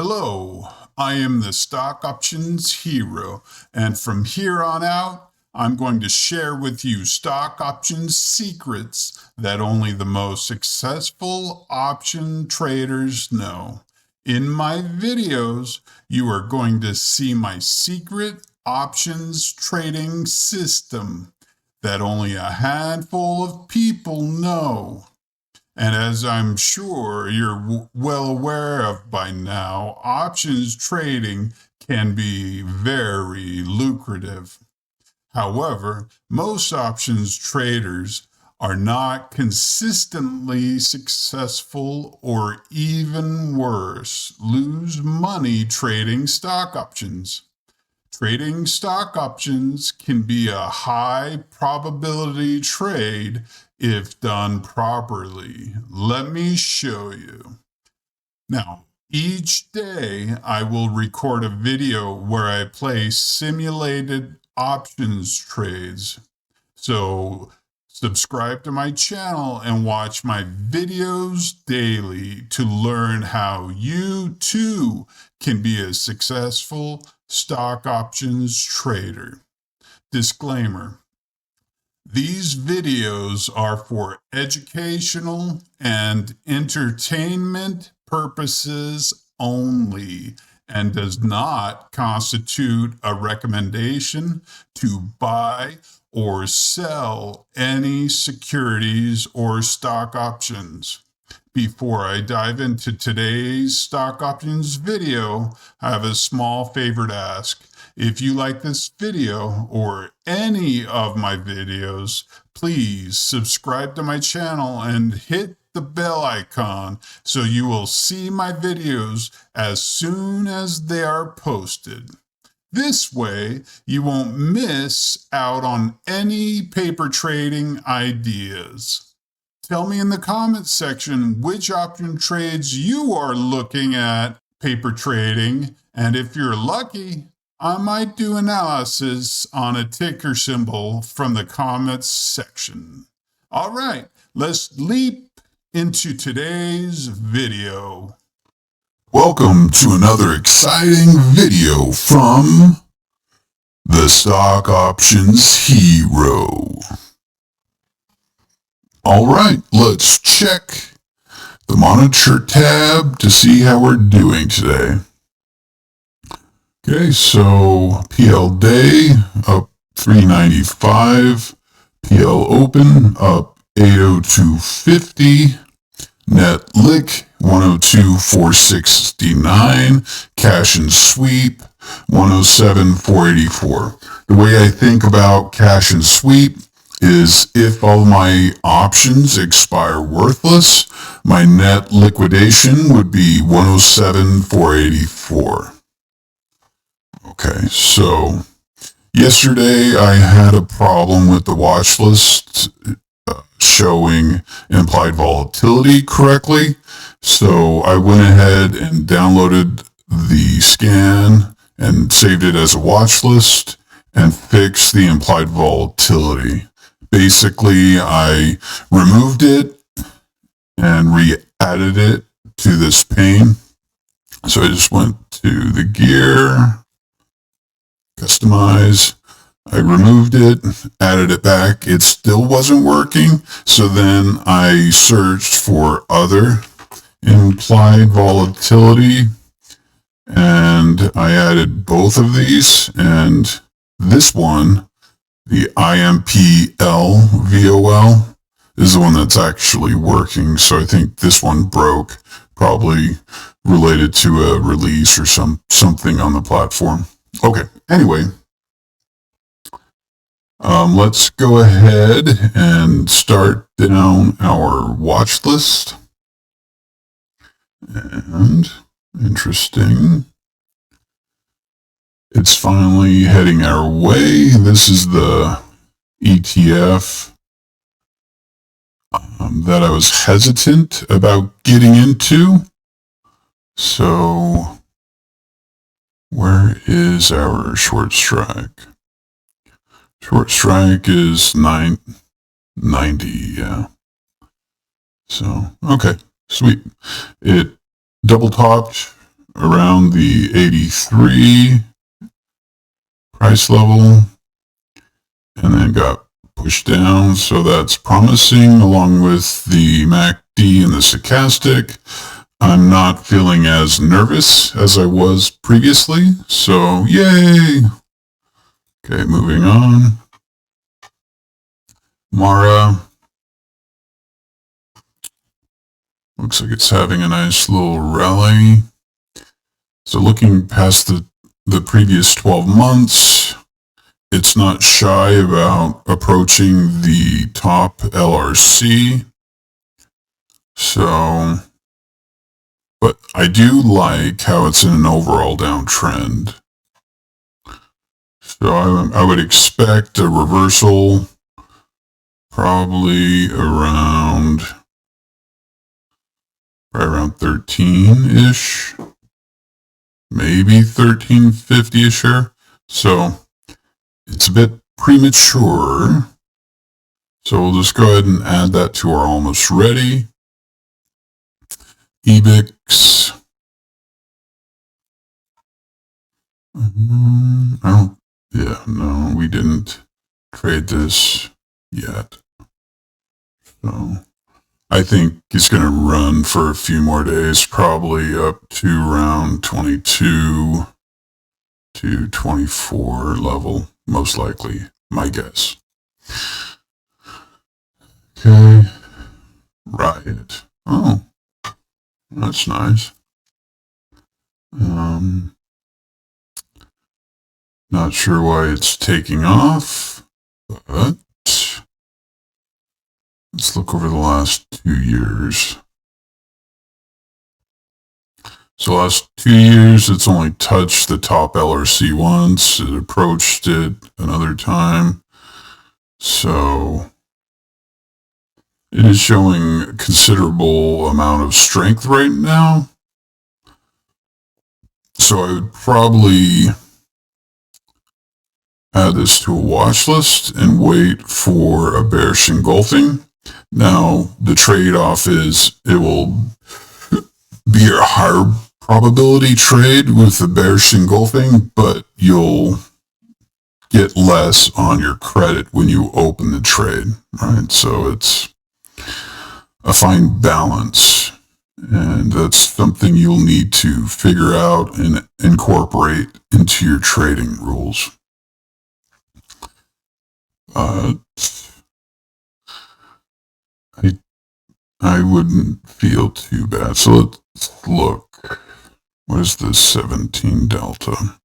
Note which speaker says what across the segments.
Speaker 1: Hello, I am the Stock Options Hero, and from here on out, I'm going to share with you stock options secrets that only the most successful option traders know. In my videos, you are going to see my secret options trading system that only a handful of people know. And as I'm sure you're well aware of by now, options trading can be very lucrative. However, most options traders are not consistently successful, or even worse, lose money trading stock options. Trading stock options can be a high probability trade if done properly. Let me show you. Now, each day I will record a video where I play simulated options trades. So subscribe to my channel and watch my videos daily to learn how you too can be a successful stock options trader. Disclaimer: these videos are for educational and entertainment purposes only and does not constitute a recommendation to buy or sell any securities or stock options. Before I dive into today's stock options video, I have a small favor to ask. If you like this video or any of my videos, please subscribe to my channel and hit the bell icon so you will see my videos as soon as they are posted. This way, you won't miss out on any paper trading ideas. Tell me in the comments section which option trades you are looking at paper trading, and if you're lucky, I might do analysis on a ticker symbol from the comments section. All right, let's leap into today's video. Welcome to another exciting video from the Stock Options Hero. All right, let's check the monitor tab to see how we're doing today. Okay, so PL Day up 395, PL Open up 802.50, Net Lick 102.469, Cash and Sweep 107.484. The way I think about Cash and Sweep is if all my options expire worthless, my net liquidation would be 107.484. Okay, so yesterday I had a problem with the watch list showing implied volatility correctly, so I went ahead and downloaded the scan and saved it as a watch list and fixed the implied volatility. Basically, I removed it and re-added it to this pane. So I just went to the gear, customize, I removed it, added it back. It still wasn't working. So then I searched for other implied volatility and I added both of these, and this one, the IMPL VOL, is the one that's actually working. So I think this one broke, probably related to a release or something on the platform. Okay, anyway, let's go ahead and start down our watch list. And interesting, it's finally heading our way. This is the ETF that I was hesitant about getting into. So where is our short strike? Short strike is 990, yeah. So, okay, sweet. It double topped around the 83 price level and then got pushed down. So that's promising, along with the MACD and the stochastic. I'm not feeling as nervous as I was previously. So yay. Okay, moving on. Mara. Looks like it's having a nice little rally. So looking past the previous 12 months, it's not shy about approaching the top LRC. So, but I do like how it's in an overall downtrend. So I would expect a reversal probably around 13-ish, maybe 1350-ish here. So it's a bit premature. So we'll just go ahead and add that to our almost ready. EBIX. No, we didn't trade this yet. So I think it's going to run for a few more days, probably up to around 22 to 24 level, most likely, my guess. Okay. Riot. Oh, that's nice. Not sure why it's taking off, but let's look over the last 2 years. So last 2 years, it's only touched the top LRC once. It approached it another time. So it is showing a considerable amount of strength right now. So I would probably add this to a watch list and wait for a bearish engulfing. Now, the trade-off is it will be a higher probability trade with the bearish engulfing, but you'll get less on your credit when you open the trade, right? So it's a fine balance, and that's something you'll need to figure out and incorporate into your trading rules. I wouldn't feel too bad. So let's look. What is this 17 delta?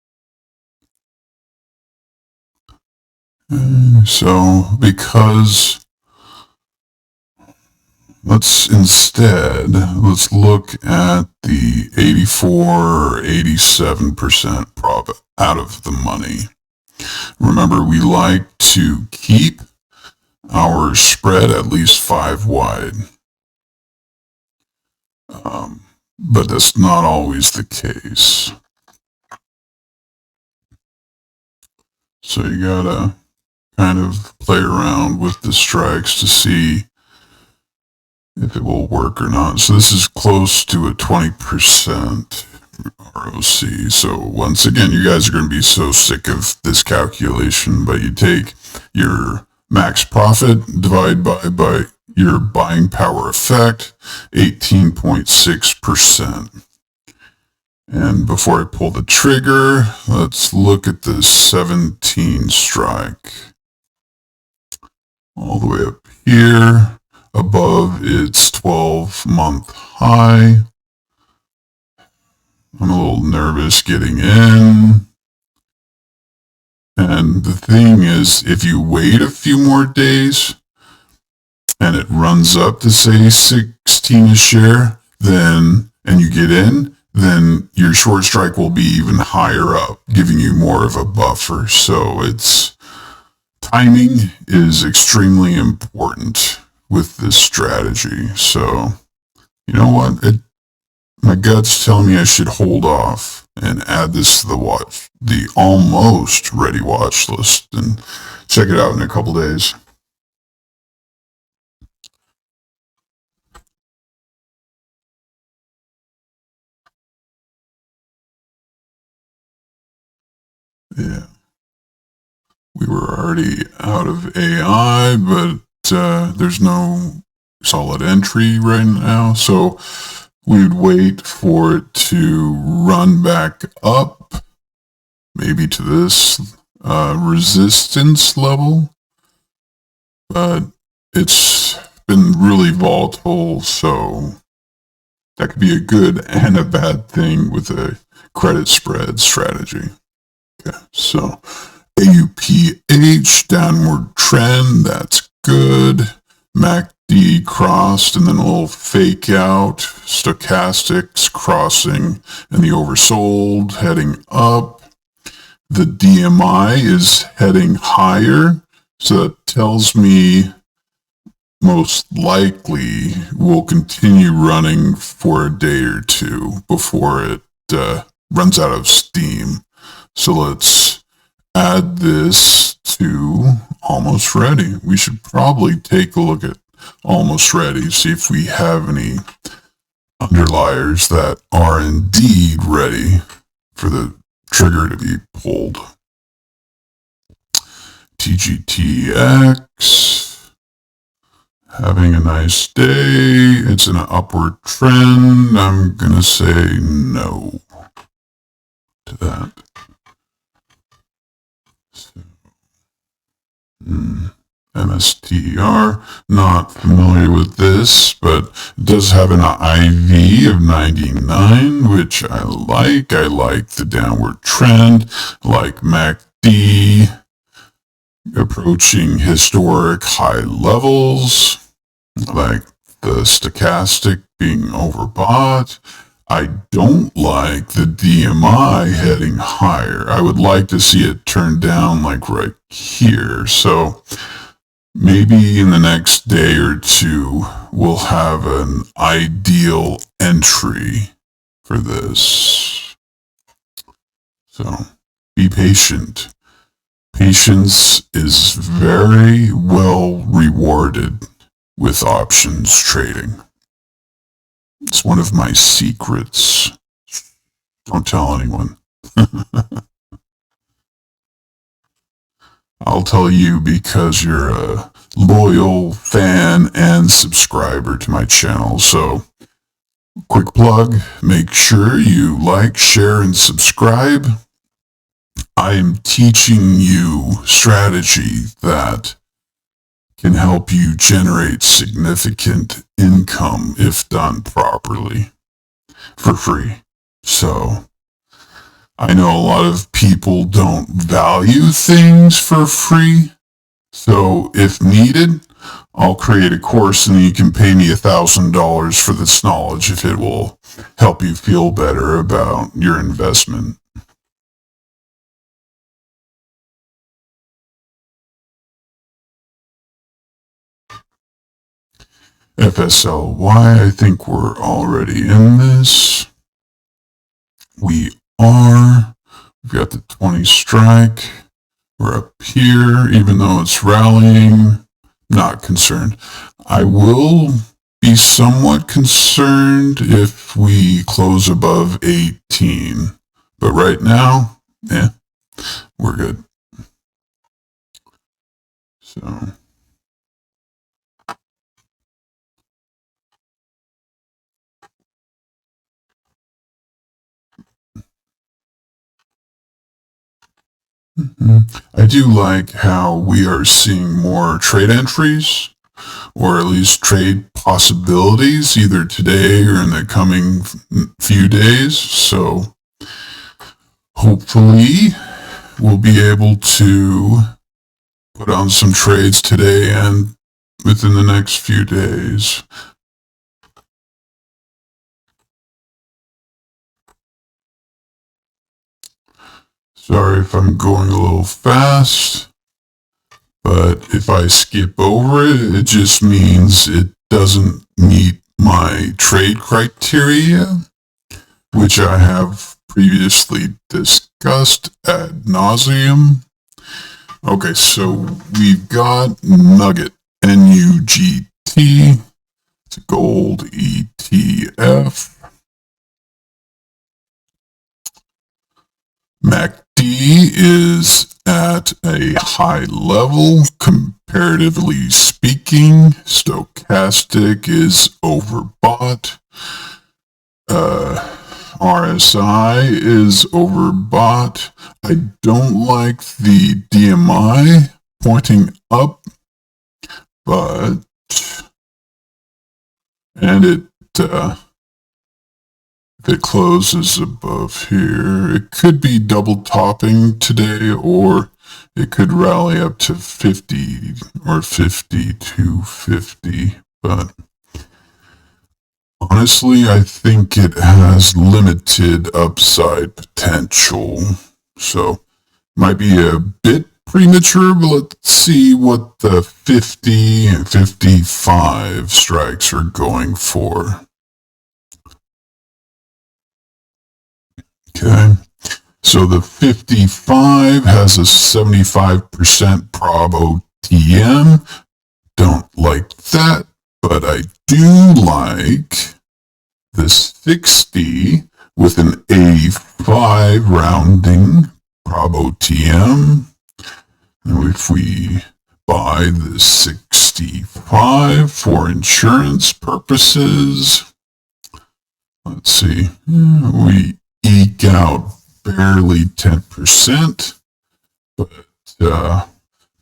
Speaker 1: So because let's look at the 84 or 87% profit out of the money. Remember, we like to keep our spread at least 5 wide. But that's not always the case. So you gotta kind of play around with the strikes to see if it will work or not. So this is close to a 20% ROC. So once again, you guys are going to be so sick of this calculation, but you take your max profit, divide by your buying power effect, 18.6%. And before I pull the trigger, let's look at the 17 strike. All the way up here, above its 12-month high. I'm a little nervous getting in. And the thing is, if you wait a few more days and it runs up to say 16 a share, then, and you get in, then your short strike will be even higher up, giving you more of a buffer. So timing is extremely important with this strategy. So, you know what? My gut's telling me I should hold off and add this to the almost ready watch list, and check it out in a couple days. Yeah. We were already out of AI, but there's no solid entry right now. So we'd wait for it to run back up, maybe to this resistance level. But it's been really volatile, so that could be a good and a bad thing with a credit spread strategy. Okay, so AUPH, downward trend, that's good. MACD crossed and then a little fake out. Stochastics crossing and the oversold heading up. The DMI is heading higher, so that tells me most likely we'll continue running for a day or two before it runs out of steam. So let's add this to almost ready. We should probably take a look at almost ready, see if we have any underliers that are indeed ready for the trigger to be pulled. TGTX, having a nice day. It's in an upward trend. I'm going to say no to that. MSTR, not familiar with this, but it does have an IV of 99, which I like. I like the downward trend, like MACD approaching historic high levels, like the stochastic being overbought. I don't like the DMI heading higher. I would like to see it turn down like right here. So maybe in the next day or two, we'll have an ideal entry for this. So be patient. Patience is very well rewarded with options trading. It's one of my secrets. Don't tell anyone. I'll tell you because you're a loyal fan and subscriber to my channel. So, quick plug, make sure you like, share, and subscribe. I am teaching you strategy that can help you generate significant income if done properly for free. So I know a lot of people don't value things for free. So if needed, I'll create a course and you can pay me $1,000 for this knowledge if it will help you feel better about your investment. FSLY, I think we're already in this. We are. We've got the 20 strike. We're up here, even though it's rallying. Not concerned. I will be somewhat concerned if we close above 18. But right now, we're good. So I do like how we are seeing more trade entries, or at least trade possibilities, either today or in the coming few days. So hopefully we'll be able to put on some trades today and within the next few days. Sorry if I'm going a little fast, but if I skip over it, it just means it doesn't meet my trade criteria, which I have previously discussed ad nauseum. Okay, so we've got Nugget, NUGT, it's a gold ETF. MACD is at a high level, comparatively speaking. Stochastic is overbought. RSI is overbought. I don't like the DMI pointing up, and if it closes above here, it could be double topping today, or it could rally up to 50 or 52.50, but honestly, I think it has limited upside potential, so might be a bit premature, but let's see what the 50 and 55 strikes are going for. Okay, so the 55 has a 75% prob OTM. Don't like that, but I do like the 60 with an 85 rounding prob OTM. And if we buy the 65 for insurance purposes, let's see, we eke out barely 10%, but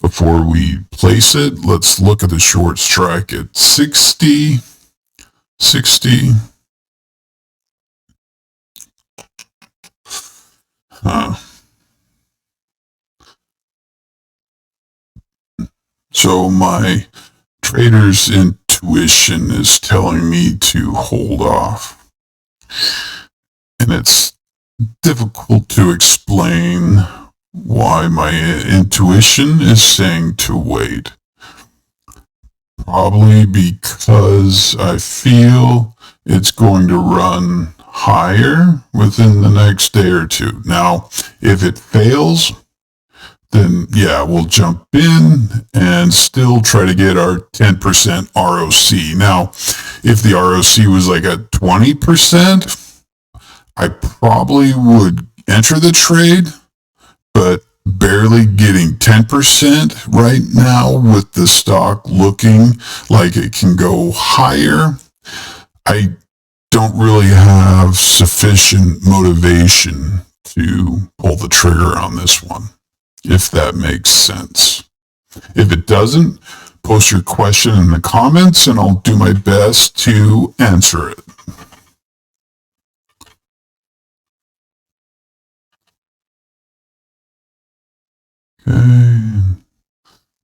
Speaker 1: before we place it, let's look at the short strike at 60. So my trader's intuition is telling me to hold off. And it's difficult to explain why my intuition is saying to wait. Probably because I feel it's going to run higher within the next day or two. Now, if it fails, then yeah, we'll jump in and still try to get our 10% ROC. Now, if the ROC was like at 20%, I probably would enter the trade, but barely getting 10% right now with the stock looking like it can go higher. I don't really have sufficient motivation to pull the trigger on this one, if that makes sense. If it doesn't, post your question in the comments and I'll do my best to answer it. Okay,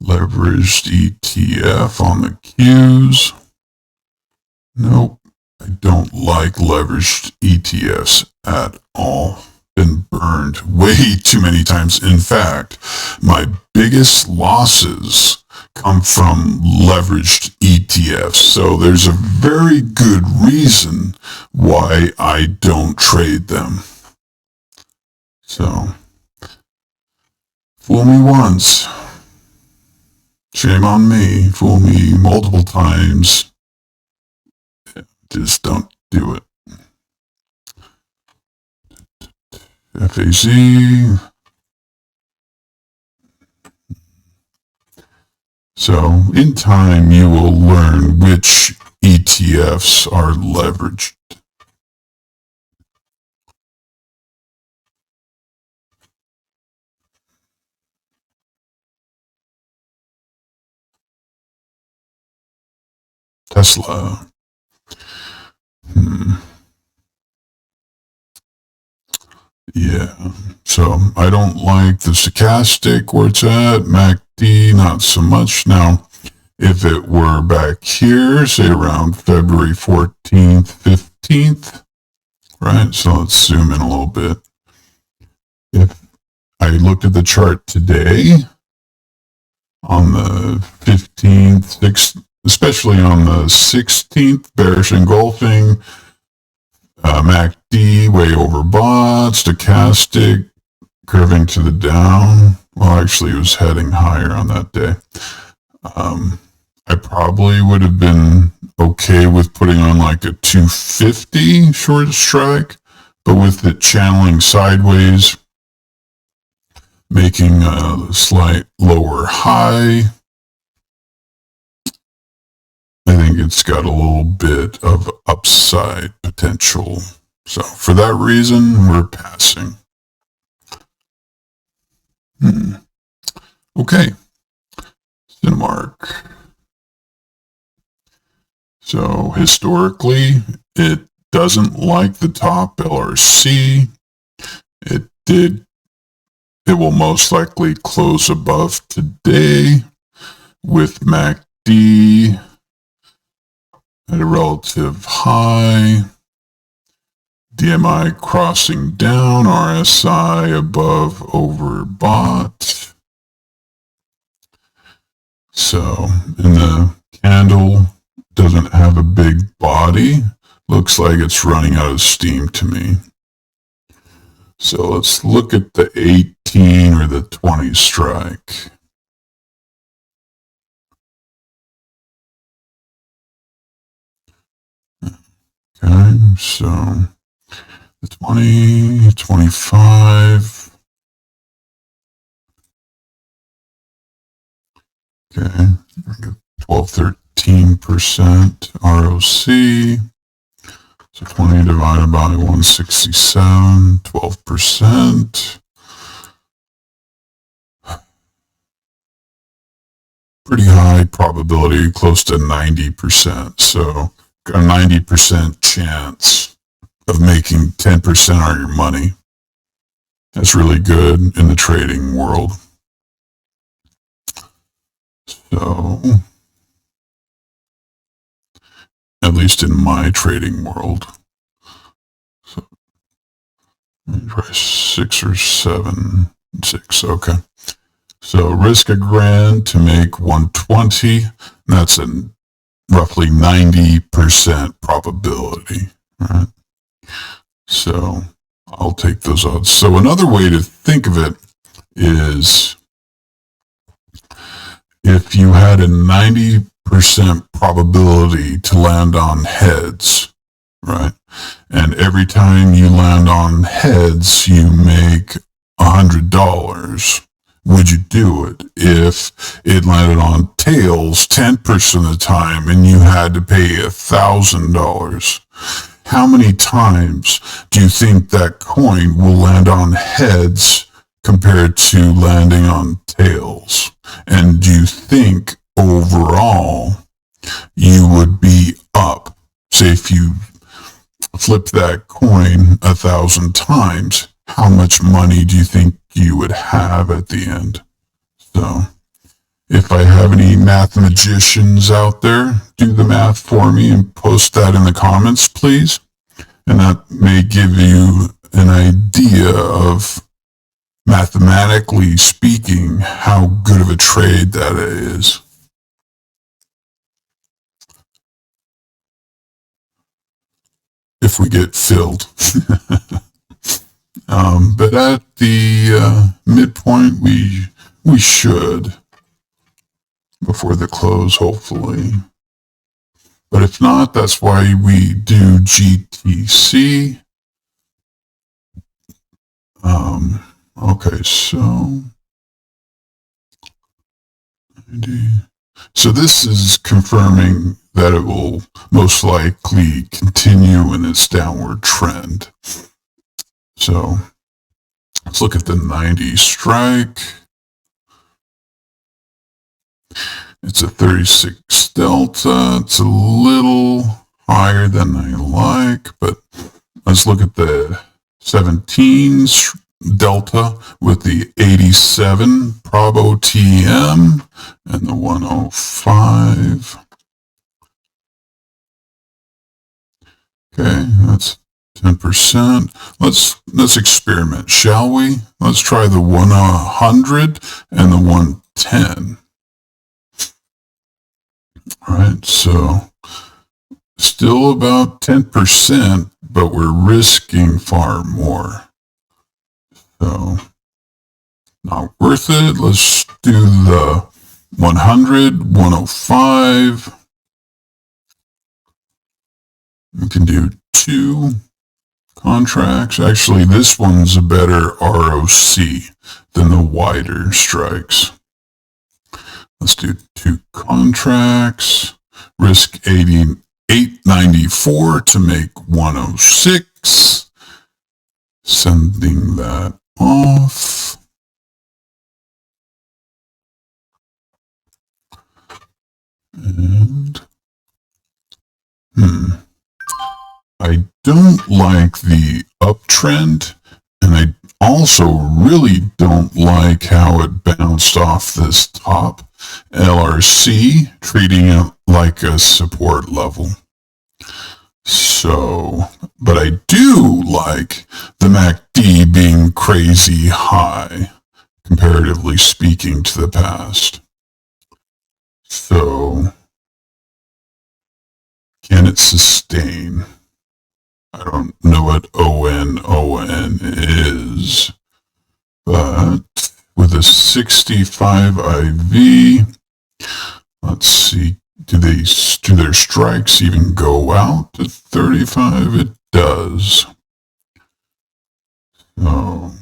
Speaker 1: leveraged ETF on the Qs. Nope, I don't like leveraged ETFs at all. Been burned way too many times. In fact, my biggest losses come from leveraged ETFs. So there's a very good reason why I don't trade them. So fool me once, shame on me. Fool me multiple times, just don't do it. FAZ. So in time, you will learn which ETFs are leveraged. Tesla. Yeah, so I don't like the stochastic where it's at. MACD, not so much. Now, if it were back here, say around February 14th, 15th, right? So let's zoom in a little bit. If I looked at the chart today on the 15th, 6th, especially on the 16th, bearish engulfing, MACD way overbought, stochastic curving to the down. Well, actually, it was heading higher on that day. I probably would have been okay with putting on like a 250 short strike, but with it channeling sideways, making a slight lower high. I think it's got a little bit of upside potential. So for that reason, we're passing. Okay. Cinemark. So historically, it doesn't like the top LRC. It will most likely close above today with MACD at a relative high, DMI crossing down, RSI above overbought. So, and the candle doesn't have a big body. Looks like it's running out of steam to me. So let's look at the 18 or the 20 strike. Okay, so the 20, 25. Okay, 12, 13% ROC. So 20 divided by 167, 12%. Pretty high probability, close to 90%. So got a 90% chance of making 10% on your money. That's really good in the trading world. So, at least in my trading world. So, try 6 or 7, 6, okay. So risk a grand to make 120. That's a roughly 90% probability, right? So I'll take those odds. So another way to think of it is if you had a 90% probability to land on heads, right? And every time you land on heads, you make $100. Would you do it? If it landed on tails 10% of the time and you had to pay $1,000, how many times do you think that coin will land on heads compared to landing on tails? And do you think overall you would be up? Say if you flip that coin 1,000 times, how much money do you think you would have at the end? So if I have any mathematicians out there, do the math for me and post that in the comments, please. And that may give you an idea of, mathematically speaking, how good of a trade that is. If we get filled. But at the midpoint, we should, before the close, hopefully. But if not, that's why we do GTC. Okay, so this is confirming that it will most likely continue in its downward trend. So let's look at the 90 strike. It's a 36 delta. It's a little higher than I like, but let's look at the 17 delta with the 87 prob OTM and the 105. Okay, that's 10%. Let's experiment, shall we? Let's try the 100 and the 110. All right, so still about 10%, but we're risking far more. So not worth it. Let's do the 100, 105. We can do 2 contracts. Actually, this one's a better ROC. than the wider strikes. Let's do 2 contracts. Risk 894 to make 106. Sending that off. And I don't like the uptrend, and I also really don't like how it bounced off this top LRC, treating it like a support level. So, but I do like the MACD being crazy high, comparatively speaking to the past. So, can it sustain? I don't know what ON is, but with a 65 IV, let's see, do their strikes even go out to 35? It does. So,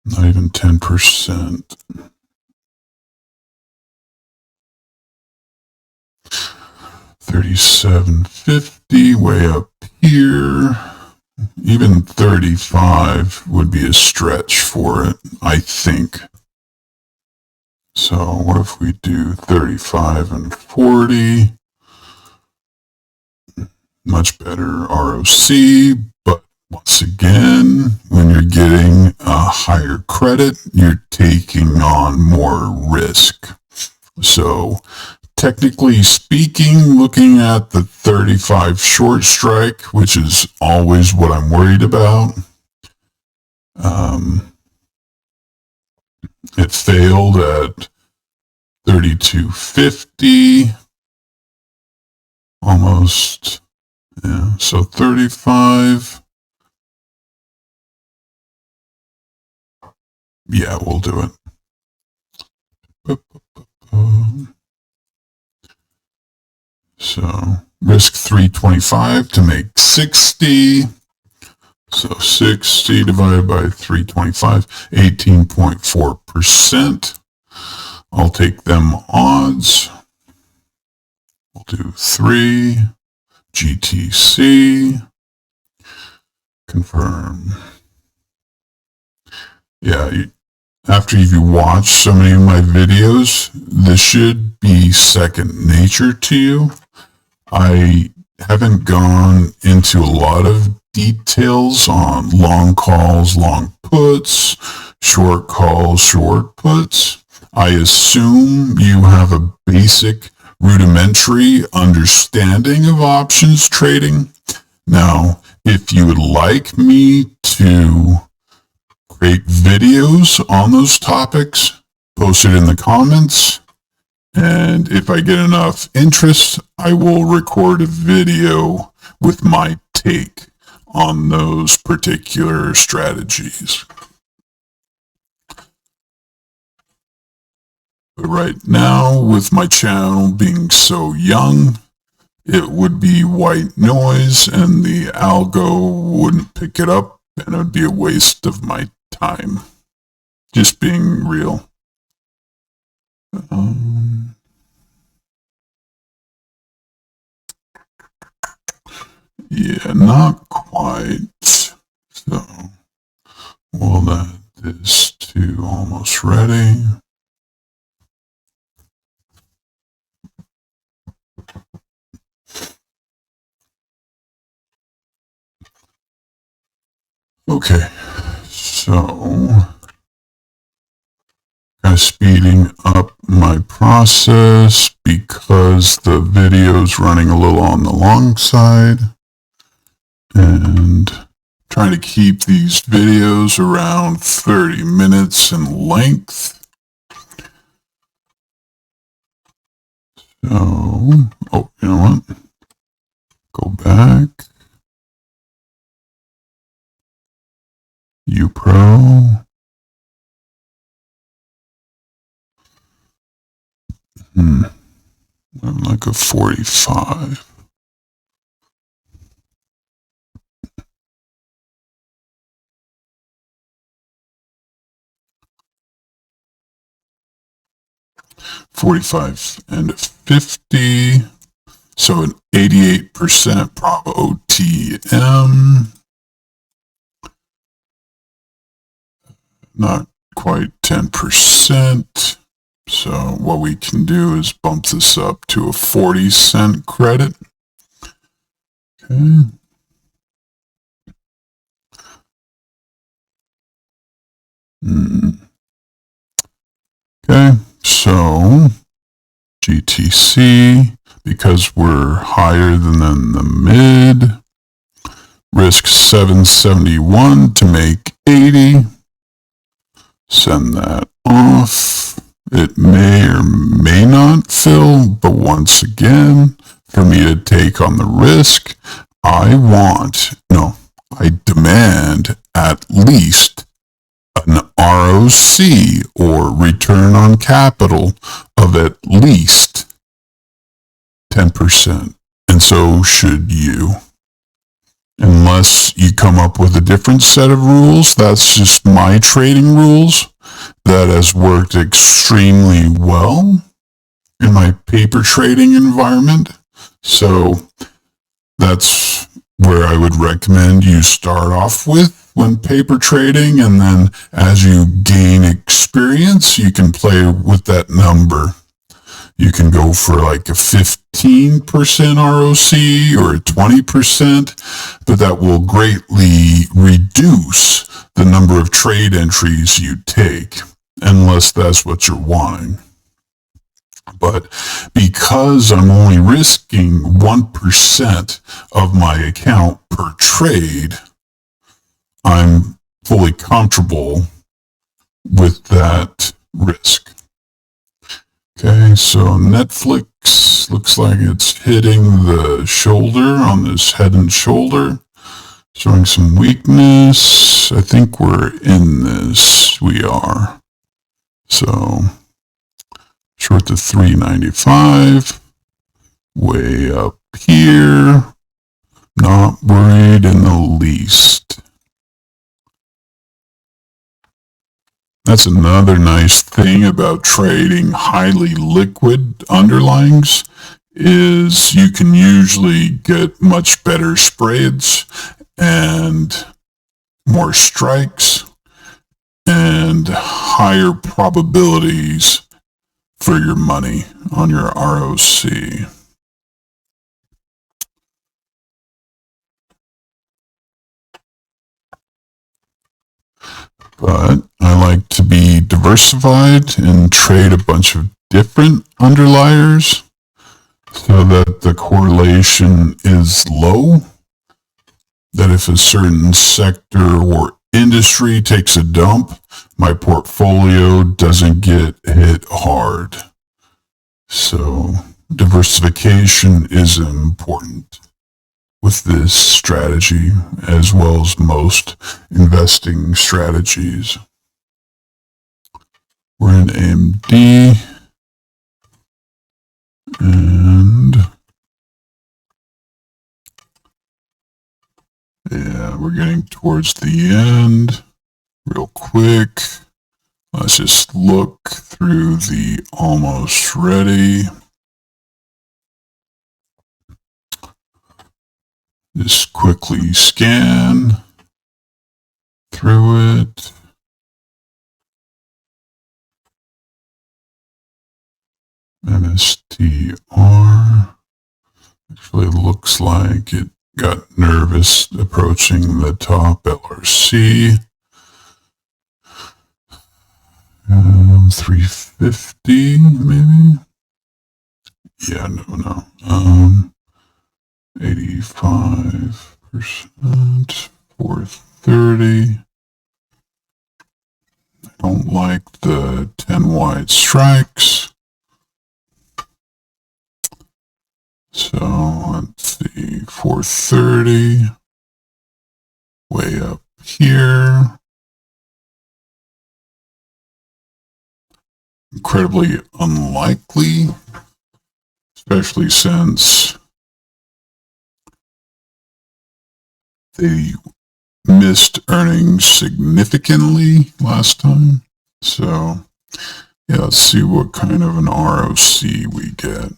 Speaker 1: not even 10%. $37.50 way up here. Even 35 would be a stretch for it, I think. So what if we do 35 and 40? Much better ROC, but once again, when you're getting a higher credit, you're taking on more risk. So technically speaking, looking at the 35 short strike, which is always what I'm worried about, it failed at 32.50, almost, yeah, so 35, yeah, we'll do it. So risk 325 to make 60. So 60 divided by 325, 18.4%. I'll take them odds. We'll do 3, GTC, confirm. Yeah, after you've watched so many of my videos, this should be second nature to you. I haven't gone into a lot of details on long calls, long puts, short calls, short puts. I assume you have a basic rudimentary understanding of options trading. Now, if you would like me to create videos on those topics, post it in the comments. And if I get enough interest, I will record a video with my take on those particular strategies. But right now, with my channel being so young, it would be white noise and the algo wouldn't pick it up, and it would be a waste of my time. Just being real. Yeah, not quite. So we'll add this to almost ready. Okay, so kind of speeding up my process because the video's running a little on the long side, and trying to keep these videos around 30 minutes in length. So, oh, you know what? Go back. UPro. I'm like a 45. 45 and a 50. So an 88% prob OTM. Not quite 10%. So what we can do is bump this up to a 40-cent credit. Okay. Okay, so GTC, because we're higher than the mid, risk 771 to make 80. Send that off. It may or may not fill, but once again, for me to take on the risk, I demand at least an ROC, or return on capital, of at least 10%. And so should you. Unless you come up with a different set of rules, that's just my trading rules. That has worked extremely well in my paper trading environment. So that's where I would recommend you start off with when paper trading, and then as you gain experience, you can play with that number. You can go for like a 15% ROC or a 20%, but that will greatly reduce the number of trade entries you take, unless that's what you're wanting. But because I'm only risking 1% of my account per trade, I'm fully comfortable with that risk. Okay, so Netflix looks like it's hitting the shoulder on this head and shoulder, showing some weakness. I think we're in this. We are. So short to 395, way up here. Not worried in the least. That's another nice thing about trading highly liquid underlyings, is you can usually get much better spreads and more strikes and higher probabilities for your money on your ROC. But I like to be diversified and trade a bunch of different underliers so that the correlation is low. That if a certain sector or industry takes a dump, my portfolio doesn't get hit hard. So diversification is important with this strategy, as well as most investing strategies. We're in AMD, and yeah, we're getting towards the end. Real quick, let's just look through the almost ready. Just quickly scan through it. MSTR. Actually looks like it got nervous approaching the top LRC. 350 maybe? Yeah, no. 85%, 430. I don't like the 10 wide strikes. So let's see, 430, way up here. Incredibly unlikely, especially since they missed earnings significantly last time. So Yeah, let's see what kind of an ROC we get.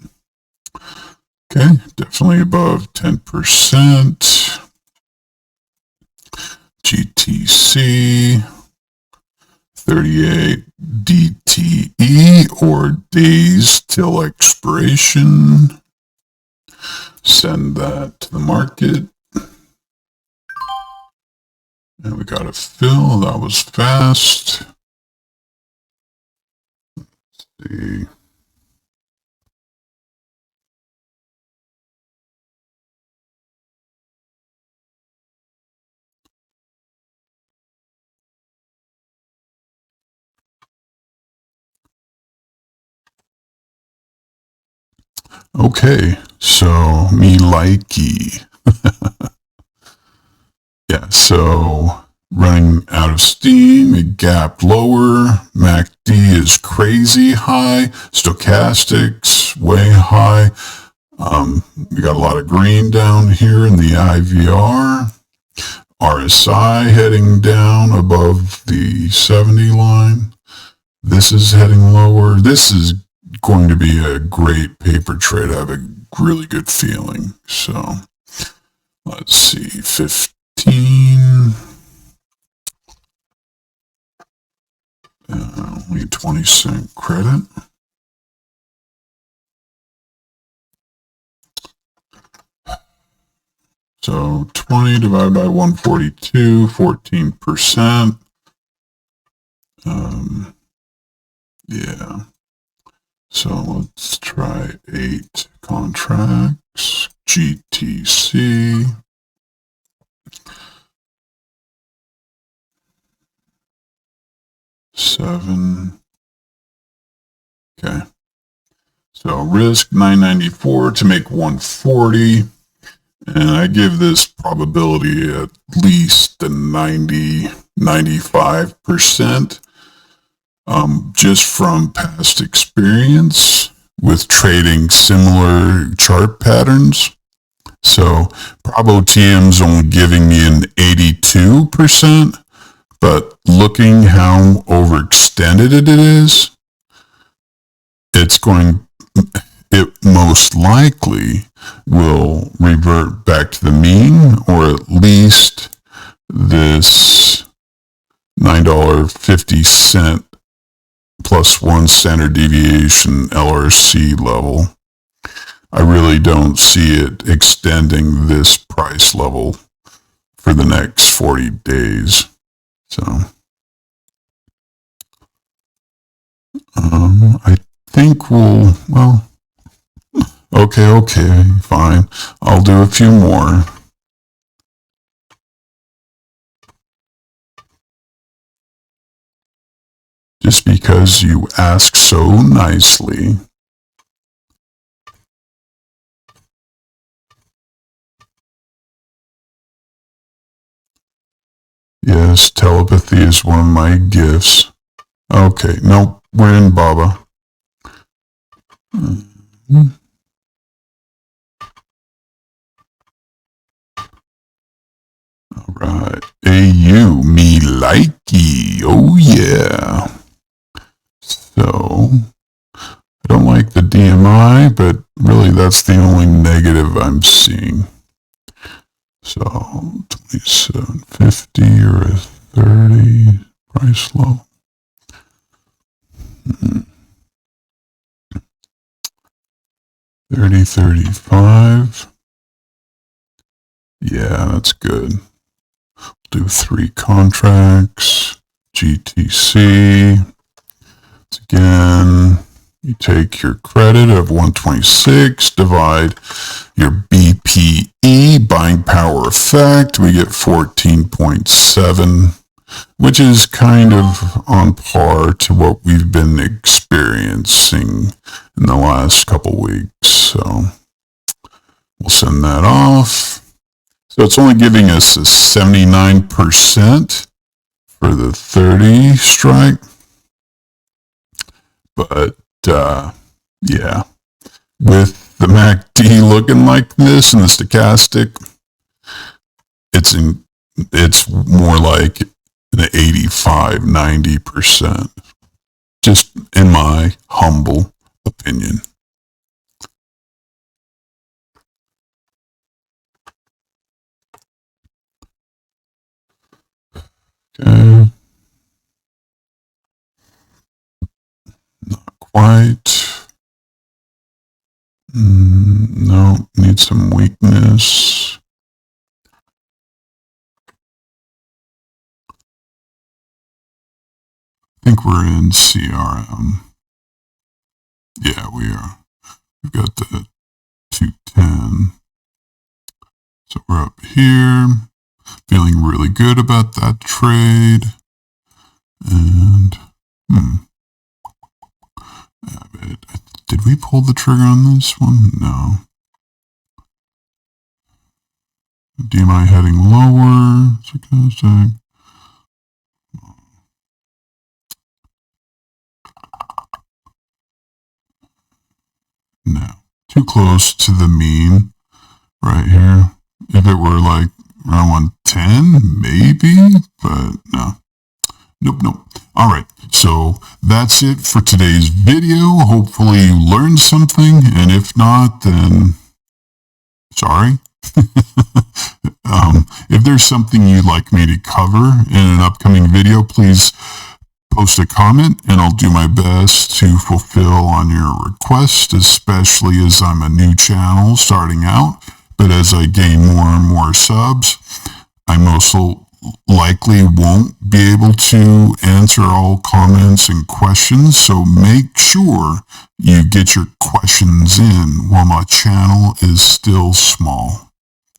Speaker 1: Okay, definitely above 10%. GTC 38 DTE, or days till expiration. Send that to the market. And we got a fill. That was fast. Let's see. Okay, so me likey. Yeah, so running out of steam, it gapped lower. MACD is crazy high. Stochastics way high. We got a lot of green down here in the IVR. RSI heading down above the 70 line. This is heading lower. This is going to be a great paper trade. I have a really good feeling. So let's see, 15. Only 20-cent credit. So 20 divided by 142, 14%. Yeah. So let's try 8 contracts. GTC. Seven. Okay. So risk 994 to make 140. And I give this probability at least a 95%, just from past experience with trading similar chart patterns. So ProbOTM's only giving me an 82%, but looking how overextended it is, it most likely will revert back to the mean, or at least this $9.50 plus 1 standard deviation LRC level. I really don't see it extending this price level for the next 40 days. So I think okay, fine. I'll do a few more. Just because you ask so nicely. Yes, telepathy is one of my gifts. Okay, nope, we're in Baba. All right, AU, me likey, oh yeah. So, I don't like the DMI, but really that's the only negative I'm seeing. So 27.50 or a 30 price low. 30.35. Yeah, that's good. Do 3 contracts. GTC. Again, you take your credit of 126, divide your BPE, buying power effect, we get 14.7, which is kind of on par to what we've been experiencing in the last couple weeks. So we'll send that off. So it's only giving us a 79% for the 30 strike. But, yeah, with the MACD looking like this and the stochastic, it's more like an 85-90%. just in my humble opinion. Okay. Not quite. No, need some weakness. I think we're in CRM. Yeah, we are. We've got the 210. So we're up here. Feeling really good about that trade. And, did we pull the trigger on this one? No. DMI heading lower. No. Too close to the mean right here. If it were like around 110, maybe, but no. Nope. All right, so that's it for today's video. Hopefully you learned something, and if not, then sorry. If there's something you'd like me to cover in an upcoming video, please post a comment, and I'll do my best to fulfill on your request, especially as I'm a new channel starting out. But as I gain more and more subs, I most likely won't be able to answer all comments and questions, so make sure you get your questions in while my channel is still small.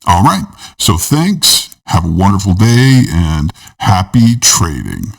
Speaker 1: All right, so thanks, have a wonderful day, and happy trading.